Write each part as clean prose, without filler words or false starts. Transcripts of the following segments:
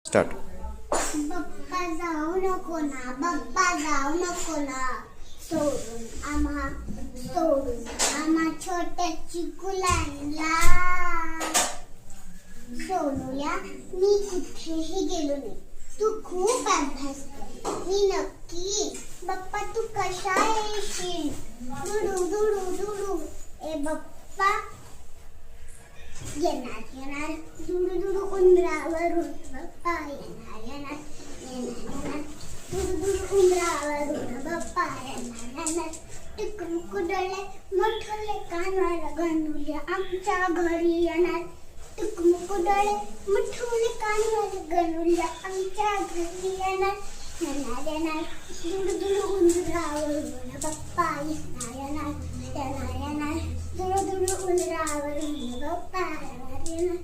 Start. Bappa जाऊ नको ना, बप्पा जाऊ नको ना, सोडून आम्हा छोट्या चिकुलांना. सोनूया, मी कुठेही गेलो नाही, तू खूप अभ्यास कर, मी नक्की. बप्पा तू कशा येशील? दुडू दुडू दुडू. ए बप्पा येणार दुडू दुडू उंदरावरून. बप्पा येणार दुडू दुडू उंदरावरून. बप्पा येणार टिकमुक डोळे मोठले कानाला गणुल्या आमच्या घरी येणार. टिकमुक डोळे मोठले कानाला गणुल्या आमच्या घरी येणार. येणार दुडू दुडू उंदरावरून. बप्पा येणार दुडू दुडू उंदरावरून. बप्पा येणार.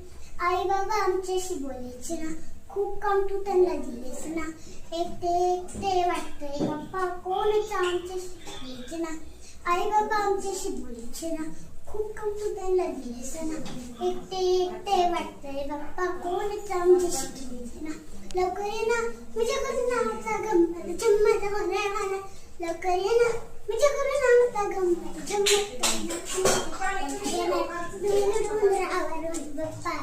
आई बाबा आमच्याशी बोलायचे ना, खूप काम तू त्यांना दिलेस ना. एकटे वाटतंय बप्पा, कोणच आमच्याशी बोलायचे ना. आई बाबा आमच्याशी बोलायचे ना, खूप काम तू त्यांना दिलेस ना. एकटे वाटतंय बप्पा, कोणच आमच्याशी बोलायचे ना. लवकर ये ना, माझ्या घरी नावाचा गंमत जम्मत होणार. लवकर ये ना, माझ्या घरी नावाचा गंमत जम्मत उंदरावरून. बप्पा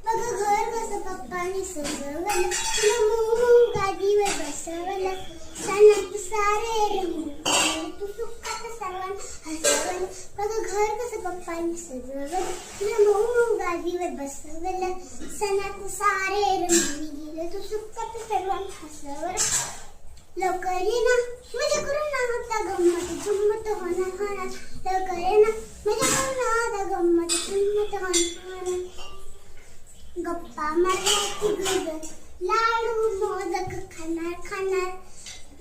बघ घर कसं पप्पानी सजवलं, गादीवर बसवलं. सणात सारे रंगून तू सुखात सर्वांना हसवलं. बघ घर कसं पप्पानी सजवलं, गादीवर बसवलं. सणात सारे रंगून गेलं, तू सुखात सर्वांना हसवलं. लवकर ये ना, माझ्या घरून नावाचा गंमत जम्मत होणार. लवकर ये ना, माझ्या घरून नावाचा गंमत जम्मत होणार. गप्पा मारण्याची गजर, लाडू मोदक खाणार.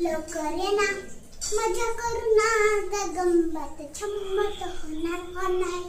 लवकर ये ना, माझ्या घरून नावाचा गंमत जम्मत होणार.